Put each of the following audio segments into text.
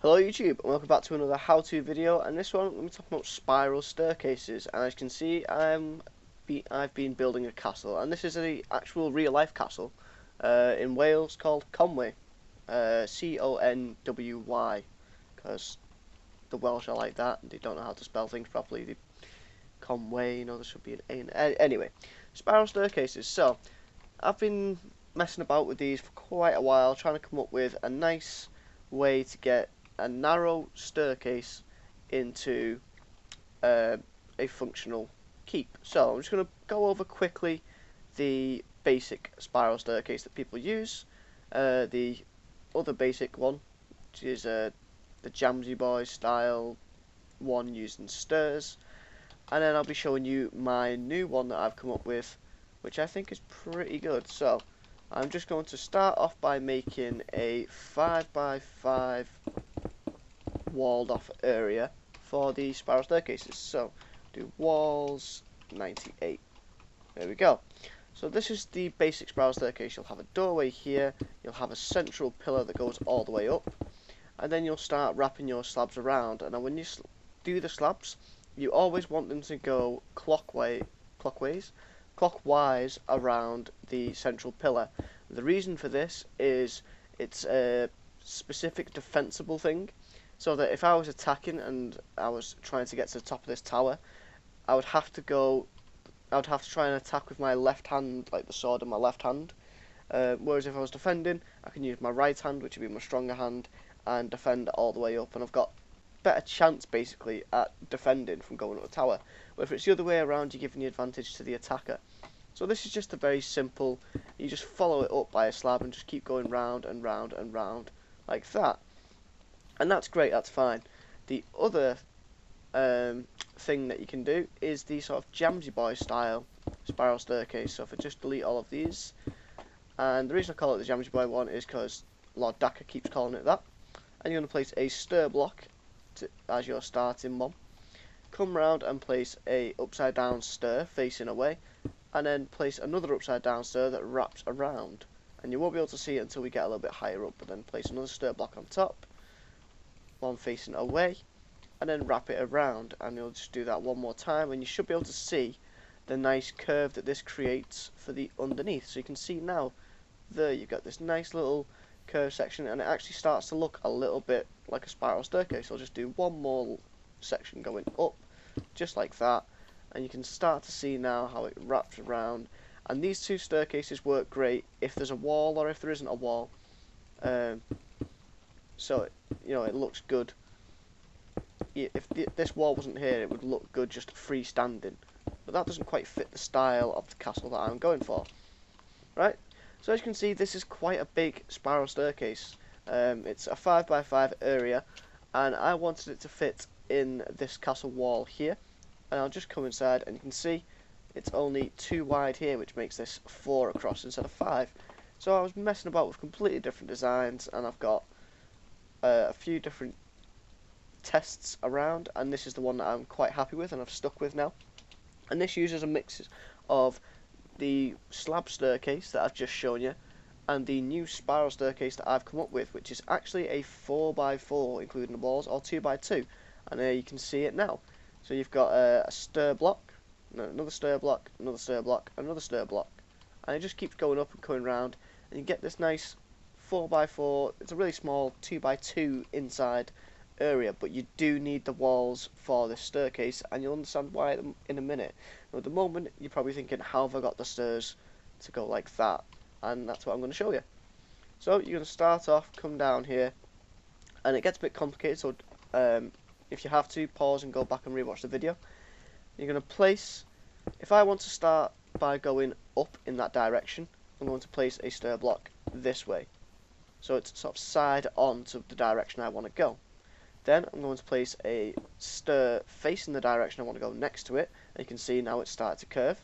Hello YouTube, and welcome back to another how-to video. And this one, I'm going to talk about spiral staircases. And as you can see, I've been building a castle, and this is an actual real-life castle in Wales called Conwy, C-O-N-W-Y, because the Welsh are like that. They don't know how to spell things properly. Conwy, you know, there should be an A in it. Anyway, spiral staircases. So, I've been messing about with these for quite a while, trying to come up with a nice way to get a narrow staircase into a functional keep. So I'm just going to go over quickly the basic spiral staircase that people use, the other basic one, which is the Jamsy Boy style one using stairs, and then I'll be showing you my new one that I've come up with, which I think is pretty good. So I'm just going to start off by making a 5x5 walled off area for the spiral staircases. So do walls 98. There we go. So this is the basic spiral staircase. You'll have a doorway here, you'll have a central pillar that goes all the way up, and then you'll start wrapping your slabs around. And then when you do the slabs, you always want them to go clockwise around the central pillar. The reason for this is it's a specific defensible thing, so that if I was attacking and I was trying to get to the top of this tower, I would have to try and attack with my left hand, like the sword in my left hand, whereas if I was defending, I can use my right hand, which would be my stronger hand, and defend all the way up, and I've got better chance basically at defending from going up the tower. But if it's the other way around, you're giving the advantage to the attacker. So this is just a very simple, you just follow it up by a slab and just keep going round and round and round like that. And that's great, that's fine. The other thing that you can do is the sort of Jamsy Boy style spiral staircase. So if I just delete all of these, and the reason I call it the Jamsy Boy one is because Lord Dacker keeps calling it that. And you're going to place a stair block as your starting one. Come round and place a upside down stair facing away, and then place another upside down stair that wraps around. And you won't be able to see it until we get a little bit higher up, but then place another stair block on top, one facing away, and then wrap it around. And you'll just do that one more time, and you should be able to see the nice curve that this creates for the underneath. So you can see now, there you've got this nice little curve section, and it actually starts to look a little bit like a spiral staircase. I'll just do one more section going up, just like that, and you can start to see now how it wraps around. And these two staircases work great if there's a wall or if there isn't a wall. So it looks good. If this wall wasn't here, it would look good just freestanding, but that doesn't quite fit the style of the castle that I'm going for. Right, so as you can see, this is quite a big spiral staircase. It's a 5x5 area, and I wanted it to fit in this castle wall here. And I'll just come inside, and you can see it's only 2 wide here, which makes this 4 across instead of 5. So I was messing about with completely different designs, and I've got a few different tests around, and this is the one that I'm quite happy with and I've stuck with now. And this uses a mix of the slab staircase that I've just shown you and the new spiral staircase that I've come up with, which is actually a 4x4 including the walls, or 2x2, and there you can see it now. So you've got a stair block, another stair block, another stair block, another stair block, and it just keeps going up and going round, and you get this nice 4x4. It's a really small 2x2 inside area, but you do need the walls for this staircase, and you'll understand why in a minute. Now, at the moment, you're probably thinking, how have I got the stairs to go like that? And that's what I'm going to show you. So you're going to start off, come down here, and it gets a bit complicated, so if you have to, pause and go back and rewatch the video. You're going to place, if I want to start by going up in that direction, I'm going to place a stair block this way, so it's sort of side on to the direction I want to go. Then I'm going to place a stair facing the direction I want to go next to it, and you can see now it's started to curve.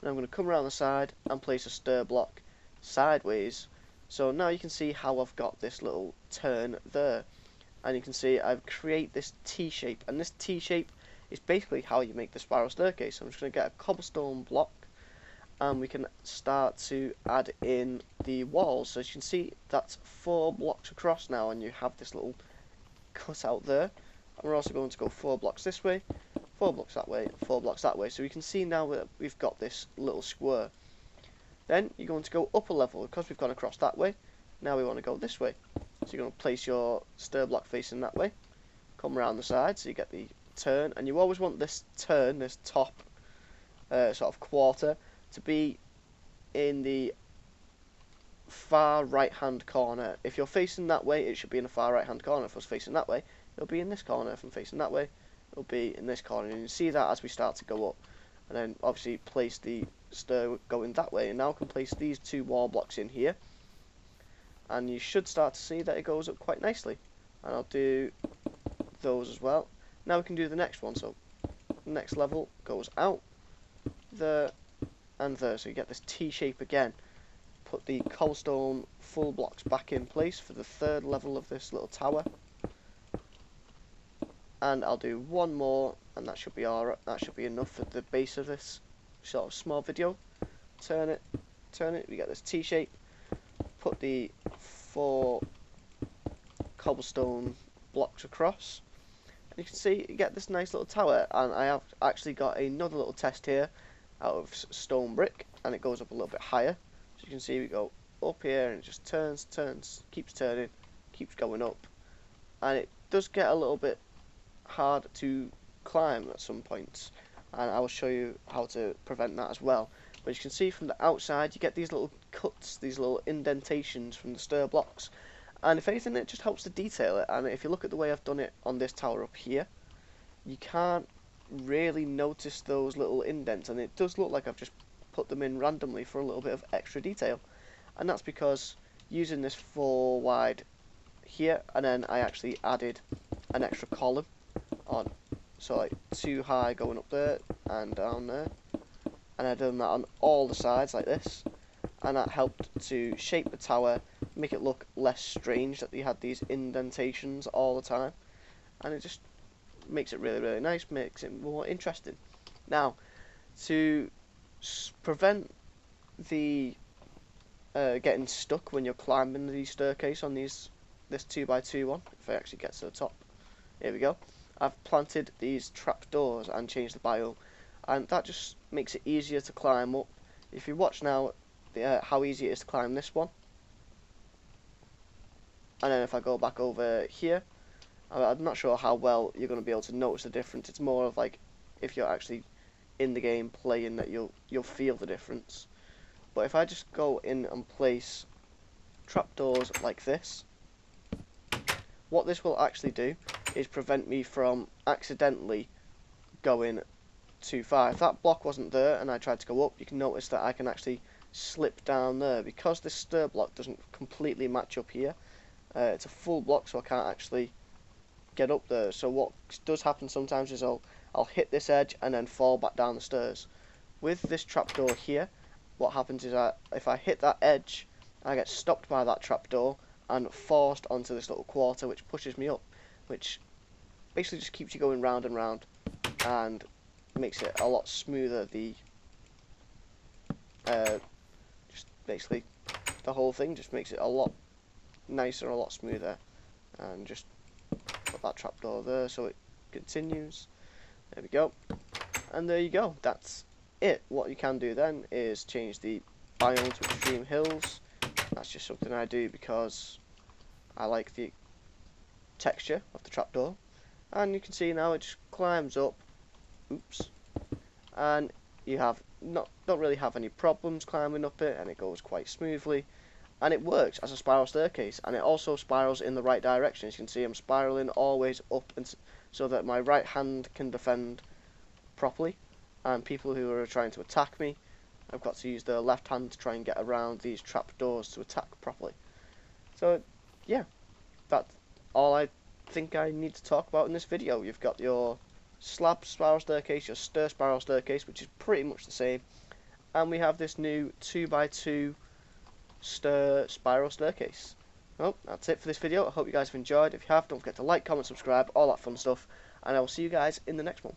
And I'm going to come around the side and place a stair block sideways. So now you can see how I've got this little turn there. And you can see I've created this T shape, and this T shape is basically how you make the spiral staircase. So I'm just going to get a cobblestone block, and we can start to add in the walls. So as you can see, that's 4 blocks across now, and you have this little cut out there. And we're also going to go 4 blocks this way, 4 blocks that way, 4 blocks that way. So we can see now that we've got this little square. Then you're going to go up a level because we've gone across that way. Now we want to go this way. So you're going to place your stir block facing that way. Come around the side so you get the turn. And you always want this turn, this top sort of quarter, to be in the far right hand corner. If you're facing that way, it should be in the far right hand corner. If I was facing that way, it'll be in this corner. If I'm facing that way, it'll be in this corner. And you can see that as we start to go up. And then obviously place the stir going that way. And now I can place these 2 wall blocks in here. And you should start to see that it goes up quite nicely. And I'll do those as well. Now we can do the next one. So the next level goes out there and there. So you get this T shape again. Put the cobblestone full blocks back in place for the 3rd level of this little tower. And I'll do one more, and that should be alright. That should be enough for the base of this sort of small video. Turn it, we get this T shape. Put the 4 cobblestone blocks across. And you can see you get this nice little tower. And I have actually got another little test here out of stone brick, and it goes up a little bit higher. So you can see we go up here and it just turns, keeps turning, keeps going up. And it does get a little bit hard to climb at some points. And I will show you how to prevent that as well. But as you can see from the outside, you get these little cuts, these little indentations from the stir blocks. And if anything, it just helps to detail it. And if you look at the way I've done it on this tower up here, you can't really notice those little indents. And it does look like I've just put them in randomly for a little bit of extra detail. And that's because using this 4 wide here, and then I actually added an extra column on, so like 2 high going up there and down there, and I've done that on all the sides like this, and that helped to shape the tower, make it look less strange that you had these indentations all the time, and it just makes it really, really nice, makes it more interesting. Now, to prevent the getting stuck when you're climbing the staircase on this 2x2 one, if I actually get to the top, here we go. I've planted these trapdoors and changed the biome, and that just makes it easier to climb up. If you watch now how easy it is to climb this one, and then if I go back over here, I'm not sure how well you're going to be able to notice the difference. It's more of like if you're actually in the game playing that you'll feel the difference. But if I just go in and place trapdoors like this, what this will actually do is prevent me from accidentally going too far. If that block wasn't there and I tried to go up, you can notice that I can actually slip down there because this stir block doesn't completely match up here. It's a full block, so I can't actually get up there. So what does happen sometimes is I'll hit this edge and then fall back down the stairs. With this trapdoor here, what happens is if I hit that edge, I get stopped by that trapdoor and forced onto this little quarter, which pushes me up, which basically just keeps you going round and round and makes it a lot smoother. Just basically the whole thing just makes it a lot nicer, a lot smoother. And just put that trapdoor there so it continues. There we go. And there you go. That's it. What you can do then is change the biome to extreme hills. That's just something I do because I like the texture of the trapdoor. And you can see now it just climbs up. Oops. And you don't really have any problems climbing up it, and it goes quite smoothly. And it works as a spiral staircase, and it also spirals in the right direction. As you can see, I'm spiraling always up, and so that my right hand can defend properly, and people who are trying to attack me, I've got to use their left hand to try and get around these trapdoors to attack properly. So yeah, that's all I think I need to talk about in this video. You've got your slab spiral staircase, your stir spiral staircase, which is pretty much the same, and we have this new 2x2 stir spiral staircase. Well, that's it for this video. I hope you guys have enjoyed. If you have, don't forget to like, comment, subscribe, all that fun stuff, and I will see you guys in the next one.